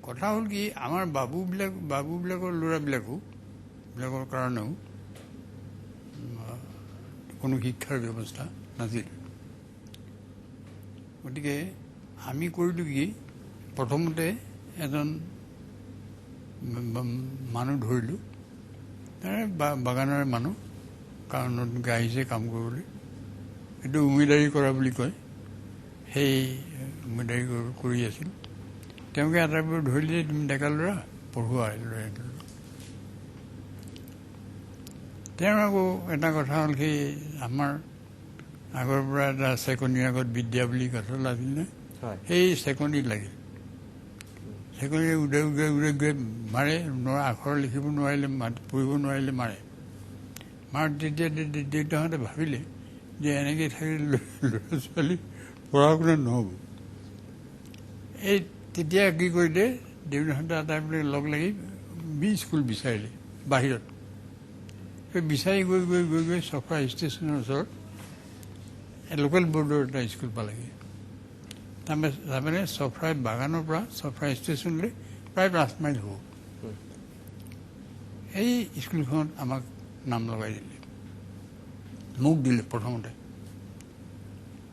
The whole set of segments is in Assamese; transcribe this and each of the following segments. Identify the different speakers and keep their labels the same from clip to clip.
Speaker 1: কথা হ'ল কি আমাৰ বাবুবিলাকৰ ল'ৰাবিলাকৰ কাৰণেও কোনো শিক্ষাৰ ব্যৱস্থা নাছিল। গতিকে আমি কৰিলোঁ কি প্ৰথমতে এজন মানুহ ধৰিলোঁ, বাগানৰে মানুহ, কাৰণ নতুনকৈ আহিছে কাম কৰিবলৈ, এইটো উমেদাৰি কৰা বুলি কয়, সেই উমেদাৰি কৰি আছিল। তেওঁলোকে আটাইবোৰ ধৰিলে, তুমি ডেকা ল'ৰা পঢ়োৱা ল'ৰা। তেওঁৰ আকৌ এটা কথা হ'ল সেই আমাৰ আগৰ পৰা এটা চেকনিৰ আগত বিদ্যা বুলি কথা লাগিল নে, সেই চেকনিত লাগিল। চেকনি উৰাই মাৰে, আখৰ লিখিব নোৱাৰিলে, পঢ়িব নোৱাৰিলে মাৰে। তেতিয়া দেউতাহঁতে ভাবিলে যে এনেকৈ থাকিলে ল'ৰা ছোৱালী পঢ়া শুনা নহ'ব। এই তেতিয়া কি কৰিলে, দেউতাহঁতে আটাইবিলাক লগ লাগি স্কুল বিচাৰিলে বাহিৰত। বিচাৰি গৈ চফৰা ষ্টেচনৰ ওচৰত লোকেল বৰ্ডৰ এটা স্কুল পালেগৈ। তাৰমানে চফৰা বাগানৰ পৰা চফৰা ষ্টেচনলৈ প্ৰায় 5 মাইল হ'ব। এই স্কুলখনত আমাক নাম লগাই দিলে, মোক দিলে প্ৰথমতে।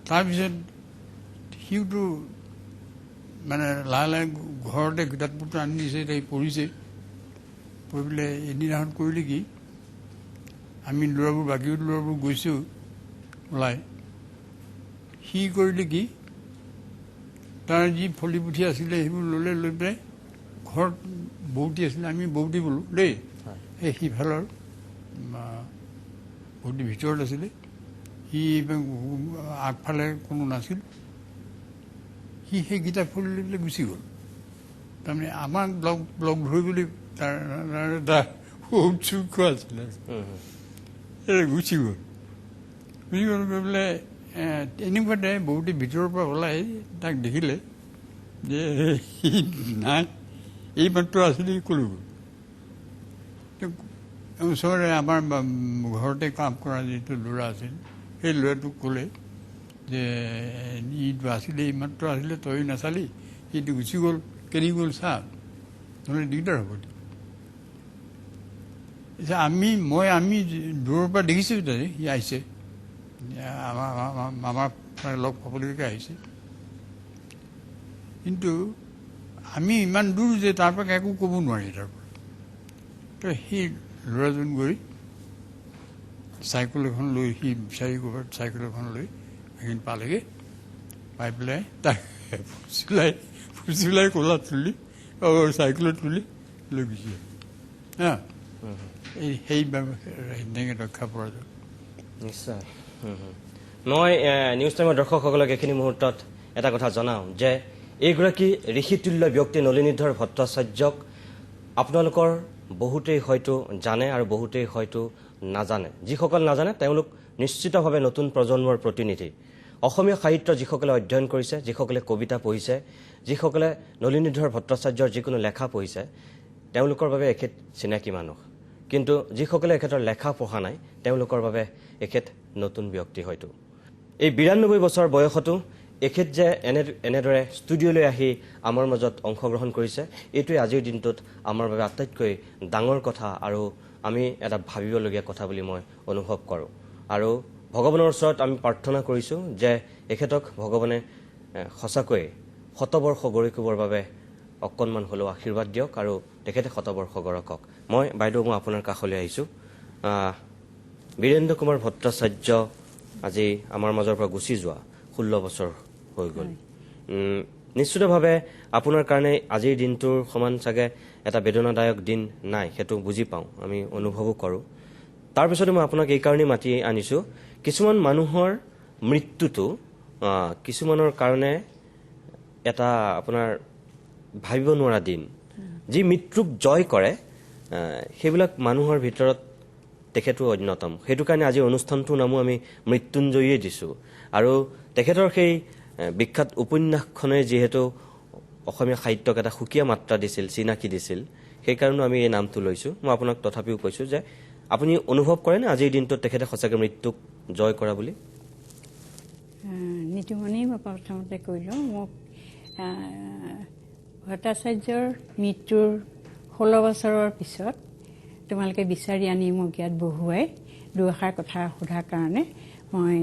Speaker 1: তাৰপিছত সিওতো মানে লাহে লাহে ঘৰতে কিতাপ পত্ৰ আনি দিছে, তাই পঢ়িছে। পঢ়ি পেলাই এদিনাখন কৰিলে কি, আমি বাকী ল'ৰাবোৰ গৈছোঁ ওলাই, সি কৰিলে কি তাৰ যি ফলি পুঠি আছিলে সেইবোৰ ল'লে, লৈ পেলাই ঘৰত বৌতি আছিলে, আমি বৌতি বোলো দেই, এই সিফালৰ বৌতি ভিতৰত আছিলে, সি আগফালে কোনো নাছিল, সি সেই কিতাপ খুলি লৈ পেলাই গুচি গ'ল। তাৰমানে আমাক লগ ধৰিবলৈ তাৰ এটা উৎসুক আছিলে, গুচি গ'ল। গৈ পেলাই এনেকুৱাতে বহুতে ভিতৰৰ পৰা ওলাই তাক দেখিলে যে সি নাই, এই মাত্ৰ আছিলে, ক'লৈ গ'ল। ওচৰতে আমাৰ ঘৰতে কাম কৰা যিটো ল'ৰা আছিল, সেই ল'ৰাটোক ক'লে যে ইটো আছিলে, এই মাত্ৰ আছিলে, তই নাচালি, ইটো গুচি গ'ল, কেনি গ'ল চা, নহ'লে দিগদাৰ হ'ব। আমি দূৰৰ পৰা দেখিছোঁ তাতে সি আহিছে, আমাৰ লগ পাবলৈকে আহিছে, কিন্তু আমি ইমান দূৰ যে তাৰ পৰা একো ক'ব নোৱাৰি। তাৰ পৰা তো সেই ল'ৰাজন গৈ চাইকেল এখন লৈ, সি বিচাৰি ক'ৰবাত চাইকেল এখন লৈ সেইখিনি পালেগৈ, পাই পেলাই তাক ফুচুলাই কোলাত তুলি চাইকেলত তুলি লৈ গুচি হা, সেই সেনেকৈ ৰক্ষা পৰা যায়।
Speaker 2: নিশ্চয়। মই নিউজ টাইমৰ দৰ্শকসকলক এইখিনি মুহূৰ্তত এটা কথা জনাওঁ যে এইগৰাকী ঋষিতুল্য ব্যক্তি নলিনীধৰ ভট্টাচাৰ্যক আপোনালোকৰ বহুতেই হয়তো জানে আৰু বহুতেই হয়তো নাজানে। যিসকল নাজানে তেওঁলোক নিশ্চিতভাৱে নতুন প্ৰজন্মৰ প্ৰতিনিধি। অসমীয়া সাহিত্য যিসকলে অধ্যয়ন কৰিছে, যিসকলে কবিতা পঢ়িছে, যিসকলে নলিনীধৰ ভট্টাচাৰ্যৰ যিকোনো লেখা পঢ়িছে, তেওঁলোকৰ বাবে এখেত চিনাকি মানুহ। কিন্তু যিসকলে এখেতৰ লেখা পঢ়া নাই তেওঁলোকৰ বাবে এখেত নতুন ব্যক্তি হয়তো। এই 92 বছৰ বয়সতো এখেত যে এনেদৰে ষ্টুডিঅ'লৈ আহি আমাৰ মাজত অংশগ্ৰহণ কৰিছে, এইটোৱে আজিৰ দিনটোত আমাৰ বাবে আটাইতকৈ ডাঙৰ কথা আৰু আমি এটা ভাবিবলগীয়া কথা বুলি মই অনুভৱ কৰোঁ। আৰু ভগৱানৰ ওচৰত আমি প্ৰাৰ্থনা কৰিছোঁ যে এখেতক ভগৱানে সঁচাকৈয়ে শতবৰ্ষ গঢ়ি তুলিবৰ বাবে অকণমান হ'লেও আশীৰ্বাদ দিয়ক আৰু তেখেতে শতবৰ্ষ গঢ়কক। বাইদেউ মই আপোনাৰ কাষলৈ আহিছোঁ। বীৰেন্দ্ৰ কুমাৰ ভট্টাচাৰ্য আজি আমাৰ মাজৰ পৰা গুচি যোৱা 16 বছৰ হৈ গ'ল। নিশ্চিতভাৱে আপোনাৰ কাৰণে আজিৰ দিনটোৰ সমান চাগে এটা বেদনাদায়ক দিন নাই, সেইটো বুজি পাওঁ, আমি অনুভৱো কৰোঁ। তাৰপিছতে মই আপোনাক এই কাৰণেই মাতি আনিছোঁ, কিছুমান মানুহৰ মৃত্যুটো কিছুমানৰ কাৰণে এটা আপোনাৰ ভাবিব নোৱাৰা দিন। যি মৃত্যুক জয় কৰে সেইবিলাক মানুহৰ ভিতৰত তেখেতো অন্যতম। সেইটো কাৰণে আজি অনুষ্ঠানটোৰ নামো আমি মৃত্যুঞ্জয়ীয়ে দিছোঁ। আৰু তেখেতৰ সেই বিখ্যাত উপন্যাসখনে যিহেতু অসমীয়া সাহিত্যক এটা সুকীয়া মাত্ৰা দিছিল, চিনাকি দিছিল, সেইকাৰণে আমি এই নামটো লৈছোঁ। মই আপোনাক তথাপিও কৈছোঁ যে আপুনি অনুভৱ কৰেনে আজিৰ দিনটোত তেখেতে সঁচাকৈ মৃত্যুক জয় কৰা বুলি?
Speaker 3: নীতিমণি মই প্ৰথমতে কৈলোঁ, মোক ভট্টাচাৰ্যৰ মৃত্যুৰ 16 বছৰৰ পিছত তোমালোকে বিচাৰি আনি মোক ইয়াত বহুৱাই দুআষাৰ কথা সোধাৰ কাৰণে মই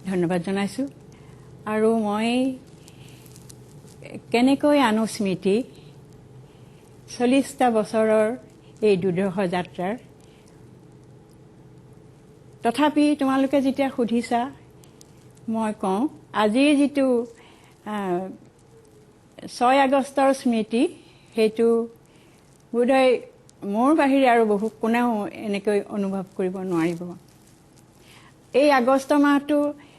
Speaker 3: ধন্যবাদ জনাইছোঁ। আৰু মই কেনেকৈ আনো স্মৃতি 40টা বছৰৰ এই দুৰ্ধৰ্ষ যাত্ৰাৰ। তথাপি তোমালোকে যেতিয়া সুধিছা মই কওঁ, আজিৰ যিটো 6 আগষ্টৰ স্মৃতি, সেইটো বোধহয় মোৰ বাহিৰে আৰু বহু কোনেও এনেকৈ অনুভৱ কৰিব নোৱাৰিব। এই আগষ্ট মাহটো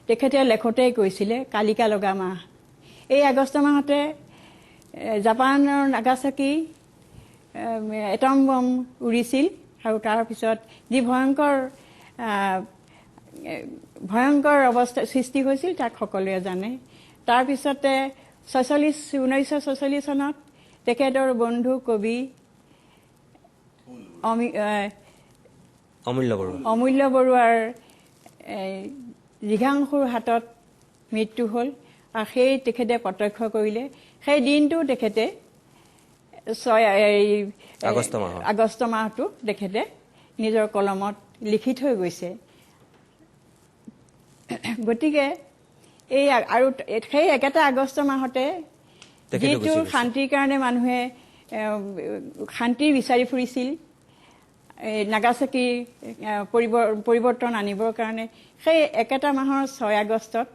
Speaker 3: তেখেতে লেখতেই কৈছিলে কালিকা লগা মাহ। এই আগষ্ট মাহতে জাপানৰ নাগাচাকি এটম বম উৰিছিল, আৰু তাৰপিছত যি ভয়ংকৰ অৱস্থা সৃষ্টি হৈছিল তাক সকলোৱে জানে। তাৰপিছতে 1946 চনত তেখেতৰ বন্ধু কবি অমূল্য বৰুৱাৰ জিঘাংসুৰ হাতত মৃত্যু হ'ল, আৰু সেই তেখেতে প্ৰত্যক্ষ কৰিলে। সেই দিনটো তেখেতে আগষ্ট মাহটো তেখেতে নিজৰ কলমত লিখি থৈ গৈছে। গতিকে এই আৰু সেই একেটা আগষ্ট মাহতে যিটো শান্তিৰ কাৰণে মানুহে শান্তি বিচাৰি ফুৰিছিল, নাগাচাকি পৰিৱৰ্তন আনিবৰ কাৰণে, সেই একেটা মাহৰ 6 আগষ্টত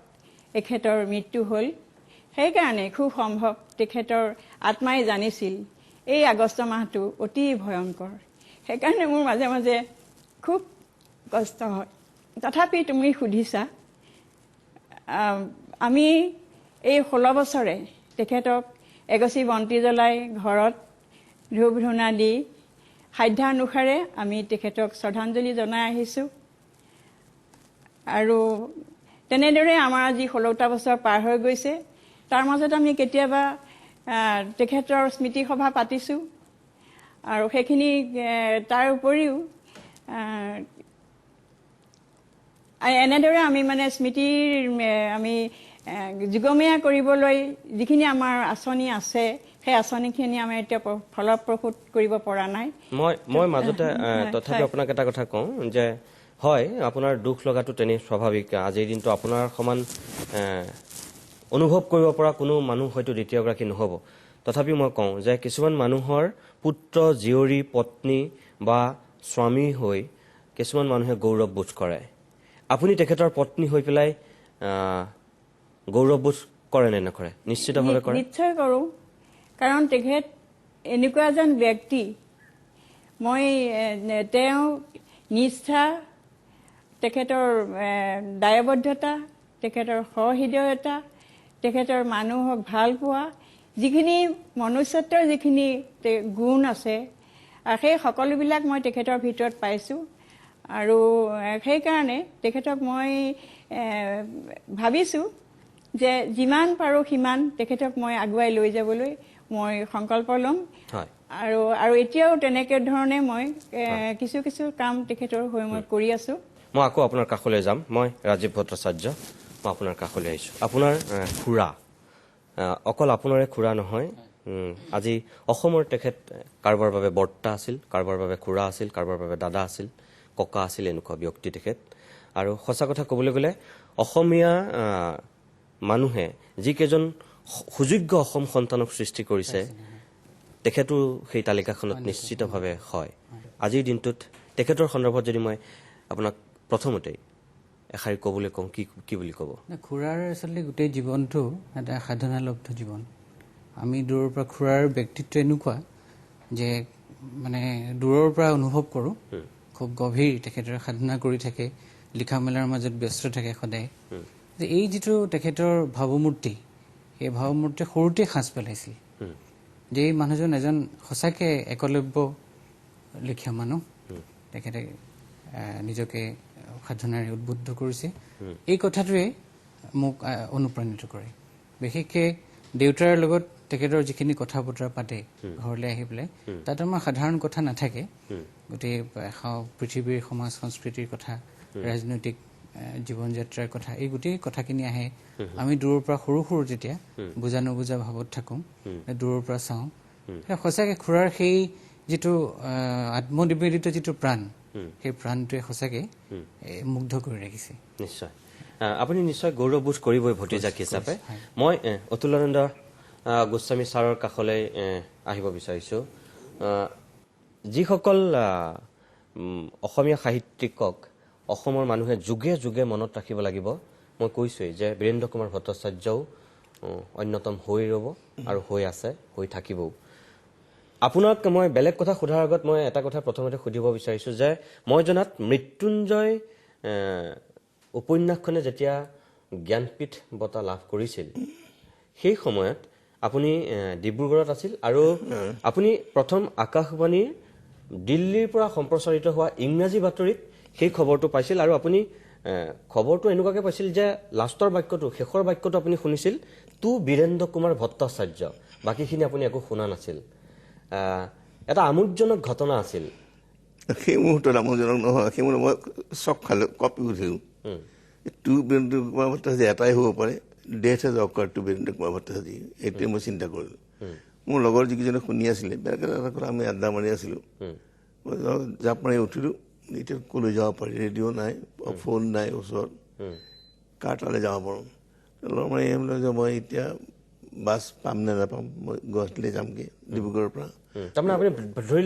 Speaker 3: তেখেতৰ মৃত্যু হ'ল। সেইকাৰণে খুব সম্ভৱ তেখেতৰ আত্মাই জানিছিল এই আগষ্ট মাহটো অতি ভয়ংকৰ। সেইকাৰণে মোৰ মাজে মাজে খুব কষ্ট হয়। তথাপি তুমি সুধিছা, আমি এই 16 বছৰে তেখেতক এগছি বন্তি জ্বলাই ঘৰত ধূপ ধূনা দি সাধ্যানুসাৰে আমি তেখেতক শ্ৰদ্ধাঞ্জলি জনাই আহিছোঁ। আৰু তেনেদৰে আমাৰ আজি 16টা বছৰ পাৰ হৈ গৈছে। তাৰ মাজত আমি কেতিয়াবা তেখেতৰ স্মৃতি সভা পাতিছোঁ, আৰু সেইখিনি তাৰ উপৰিও এনেদৰে আমি মানে স্মৃতিৰ আমি যুগমীয়া কৰিবলৈ যিখিনি আমাৰ আঁচনি আছে, সেই আঁচনিখিনি আমি এতিয়া ফলপ্ৰসূ কৰিব পৰা নাই।
Speaker 2: মই মাজতে তথাপি আপোনাক এটা কথা কওঁ যে হয়, আপোনাৰ দুখ লগাটো তেনেই স্বাভাৱিক। আজিৰ দিনটো আপোনাৰ সমান অনুভৱ কৰিব পৰা কোনো মানুহ হয়তো দ্বিতীয়গৰাকী নহ'ব। তথাপি মই কওঁ যে কিছুমান মানুহৰ পুত্ৰ, জীয়ৰী, পত্নী বা স্বামী হৈ কিছুমান মানুহে গৌৰৱ বোধ কৰে। আপুনি তেখেতৰ পত্নী হৈ পেলাই গৌৰৱ বোধ কৰে নে নকৰে? নিশ্চিতভাৱে কৰে।
Speaker 3: নিশ্চয় কৰোঁ, কাৰণ তেখেত এনেকুৱা এজন ব্যক্তি, মই তেওঁ নিষ্ঠা, তেখেতৰ দায়বদ্ধতা, তেখেতৰ সহৃদয়তা, তেখেতৰ মানুহক ভাল পোৱা, যিখিনি মনুষ্যত্বৰ যিখিনি গুণ আছে, সেই সকলোবিলাক মই তেখেতৰ ভিতৰত পাইছোঁ। আৰু সেইকাৰণে তেখেতক মই ভাবিছোঁ যে যিমান পাৰোঁ সিমান তেখেতক মই আগুৱাই লৈ যাবলৈ মই সংকল্প ল'ম। আৰু এতিয়াও তেনেকে ধৰণে মই কিছু কিছু কাম তেখেতৰ হৈ মই কৰি আছোঁ।
Speaker 2: মই আকৌ আপোনাৰ কাষলৈ যাম। মই ৰাজীৱ ভট্টাচাৰ্য, মই আপোনাৰ কাষলৈ আহিছোঁ। আপোনাৰ খুৰা, অকল আপোনাৰে খুৰা নহয়, আজি অসমৰ তেখেত কাৰোবাৰ বাবে বৰ্তা আছিল, কাৰোবাৰ বাবে খুৰা আছিল, কাৰোবাৰ বাবে দাদা আছিল, ককা আছিল, এনেকুৱা ব্যক্তি তেখেত। আৰু সঁচা কথা ক'বলৈ গ'লে অসমীয়া মানুহে যিকেইজন সুযোগ্য অসম সন্তানক সৃষ্টি কৰিছে, তেখেতো সেই তালিকাখনত নিশ্চিতভাৱে হয়। আজিৰ দিনটোত তেখেতৰ সন্দৰ্ভত যদি মই আপোনাক প্ৰথমতেই এষাৰি ক'বলৈ কওঁ, কি বুলি ক'ব?
Speaker 4: খুৰাৰ আচলতে গোটেই জীৱনটো এটা সাধনালব্ধ জীৱন। আমি দূৰৰ পৰা খুৰাৰ ব্যক্তিত্ব এনেকুৱা যে মানে দূৰৰ পৰা অনুভৱ কৰোঁ, খুব গভীৰ তেখেতৰ সাধনা কৰি থাকে, লিখা মেলাৰ মাজত ব্যস্ত থাকে সদায়। যে এই যিটো তেখেতৰ ভাৱমূৰ্তি, এই ভাৱমূৰ্তি সৰুতে সাঁচ পেলাইছিল যে এই মানুহজন এজন সঁচাকৈ একলব্য লিখীয়া মানুহ। তেখেতে নিজকে সাধনাৰে উদ্বুদ্ধ কৰিছে। এই কথাটোৱে মোক অনুপ্ৰাণিত কৰে। বিশেষকৈ দেউতাৰ লগত তেখেতৰ যিখিনি কথা বতৰা পাতে ঘৰলৈ আহি পেলাই, তাত আমাৰ সাধাৰণ কথা নাথাকে। গোটেই পৃথিৱীৰ সমাজ সংস্কৃতিৰ কথা, ৰাজনৈতিক জীৱন যাত্ৰাৰ কথা, এই গোটেই কথাখিনি আহে। আমি দূৰৰ পৰা সৰু সৰু যেতিয়া বুজা নুবুজা ভাৱত থাকোঁ, দূৰৰ পৰা চাওঁ, সঁচাকৈ খুৰাৰ সেই যিটো আত্মনিবেদিত যিটো প্ৰাণ, সেই প্ৰাণটোৱে সঁচাকৈ মুগ্ধ কৰি ৰাখিছে।
Speaker 2: নিশ্চয় আপুনি নিশ্চয় গৌৰৱবোধ কৰিবই ভতিজাক হিচাপে। মই অতুলানন্দ গোস্বামী ছাৰৰ কাষলৈ আহিব বিচাৰিছোঁ। যিসকল অসমীয়া সাহিত্যিকক অসমৰ মানুহে যুগে যুগে মনত ৰাখিব লাগিব, মই কৈছোৱেই যে বীৰেন্দ্ৰ কুমাৰ ভট্টাচাৰ্যও অন্যতম হৈ ৰ'ব আৰু হৈ আছে, হৈ থাকিবও। আপোনাক মই বেলেগ কথা সোধাৰ আগত মই এটা কথা প্ৰথমতে সুধিব বিচাৰিছোঁ যে মই জনাত মৃত্যুঞ্জয় উপন্যাসখনে যেতিয়া জ্ঞানপীঠ বঁটা লাভ কৰিছিল, সেই সময়ত আপুনি ডিব্ৰুগড়ত আছিল আৰু আপুনি প্ৰথম আকাশবাণীৰ দিল্লীৰ পৰা সম্প্ৰচাৰিত হোৱা ইংৰাজী বাতৰিত সেই খবৰটো পাইছিল আৰু আপুনি খবৰটো এনেকুৱাকৈ পাইছিল যে লাষ্টৰ বাক্যটো, শেষৰ বাক্যটো আপুনি শুনিছিল টু বীৰেন্দ্ৰ কুমাৰ ভট্টাচাৰ্য, বাকীখিনি আপুনি একো শুনা নাছিল। এটা আমোদজনক ঘটনা আছিল।
Speaker 5: সেই মুহূৰ্তত আমোদজনক নহয়, সেই মুহূৰ্তত মই চক খালোঁ, কঁপি উঠিলোঁ। টু বীৰেন্দ্ৰ কুমাৰ ভট্টাচাৰ্য এটাই হ'ব পাৰে, death has occurred to Birendra Kumar Bhattacharya, এইটোৱে মই চিন্তা কৰিলোঁ। মোৰ লগৰ যিকেইজনে শুনি আছিলে, বেলেগ এটা কথা আমি আড্ডা মাৰি আছিলোঁ, মই জাপ মাৰি উঠিলোঁ। এতিয়া ক'লৈ যাব পাৰি, ৰেডিঅ' নাই, ফোন নাই ওচৰত, কাৰ তালৈ যাব পাৰোঁ। ল'ৰ মাৰি আহিবলৈ যে মই এতিয়া বাছ পাম নে নাপাম, মই গুৱাহাটীলৈ যামগৈ ডিব্ৰুগড়ৰ পৰা। মই ধৰি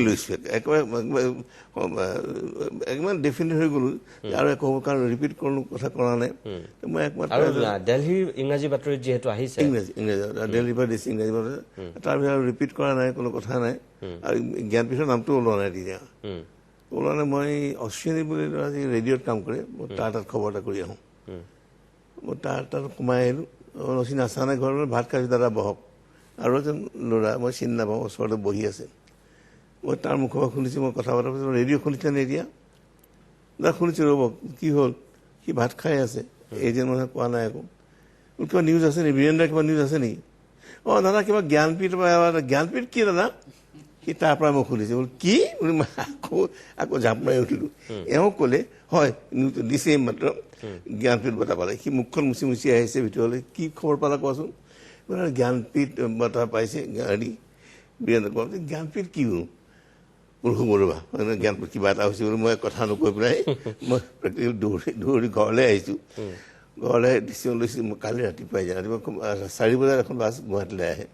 Speaker 5: লৈছোঁ, একদম ডেফিনেট হৈ গ'লো আৰু একো কাৰণ ৰিপিট কথা কৰা নাই। মই একমাত্ৰ
Speaker 2: দিল্লীৰ ইংৰাজী বাতৰিত যিহেতু আহিছে,
Speaker 5: ইংৰাজী দিল্লীৰ পৰা দিছে ইংৰাজী বাতৰি, তাৰপিছত আৰু ৰিপিট কৰা নাই, কোনো কথা নাই। আৰু জ্ঞানপীঠৰ নামটো ওলোৱা নাই তেতিয়া, ওলোৱা নাই। মই অশ্বিনী বুলি আজি ৰেডিঅ'ত কাম কৰে, মই তাৰ তাত খবৰ এটা কৰি আহোঁ। মই তাৰ তাত সোমাই আহিলোঁ। অশ্বিনী আছা নাই ঘৰত? ভাত খাইছোঁ, দাদা বহক। আৰু এজন ল'ৰা মই চিনি নাপাওঁ ওচৰতে বহি আছে। মই তাৰ মুখৰ পৰা শুনিছোঁ, মই কথা পতা পাতিছোঁ, ৰেডিঅ' শুনিছেনে এতিয়া? দাদা শুনিছোঁ, ৰ'ব কি হ'ল? সি ভাত খাই আছে, এজন মানুহে কোৱা নাই একো। কিবা নিউজ আছে নেকি? বীৰেন্দ্ৰৰ কিবা নিউজ আছে নেকি? অঁ দাদা কিবা জ্ঞানপীঠ, জ্ঞানপীঠ কি দাদা? সি তাৰ পৰা মই শুনিছোঁ। বোলো কি বুলি মই আকৌ জাপ মাৰি উঠিলোঁ। এওঁ ক'লে হয় নিউজটো দিছে মাত্ৰ, জ্ঞানপীঠ বঁটা পালে। সি মুখখন মুচি মুচি আহিছে ভিতৰলৈ। কি খবৰ পালা কোৱাচোন? জ্ঞানপীঠ বঁটা পাইছে হেৰি বীৰেন্দ্ৰ কুমাৰ। জ্ঞানপীঠ কি হ'ল? শুব ৰ'বা, জ্ঞানপীঠ কিবা এটা হৈছে বুলি মই কথা নকৈ পেলাই মই দৌৰি ঘৰলৈ আহিছোঁ। ঘৰলৈ ডিচিশ্যন লৈছোঁ, মই কালি ৰাতিপুৱাই যাওঁ। ৰাতিপুৱা 4 বজাত এখন বাছ গুৱাহাটীলৈ আহে।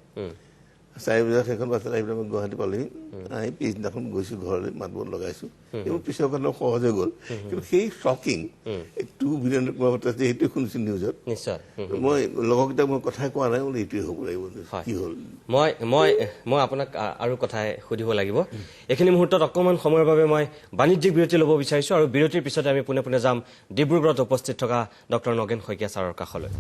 Speaker 5: 4 বজাত সেইখন বাছত আহি পেলাই মই গুৱাহাটী পালোহি। আহি পিছদিনাখন গৈছোঁ ঘৰলৈ, মাত বোল লগাইছোঁ। এইবোৰ পিছৰ কথা সহজ হৈ গ'ল। কিন্তু সেই শ্বকিং টু বীৰেন্দ্ৰ কুমাৰ ভট্টাচাৰ্য, সেইটোৱে শুনিছোঁ নিউজত।
Speaker 2: নিশ্চয়
Speaker 5: মই লগৰকেইটাক মই কথাই কোৱা নাই, বোলো এইটোৱে হ'ব লাগিব। কি হ'ল?
Speaker 2: মই আপোনাক আৰু কথাই সুধিব লাগিব। এইখিনি মুহূৰ্তত অকণমান সময়ৰ বাবে মই বাণিজ্যিক বিৰতি ল'ব বিচাৰিছোঁ আৰু বিৰতিৰ পিছতে আমি পোনে পোনে যাম ডিব্ৰুগড়ত উপস্থিত থকা ডক্টৰ নগেন শইকীয়া ছাৰৰ কাষলৈ।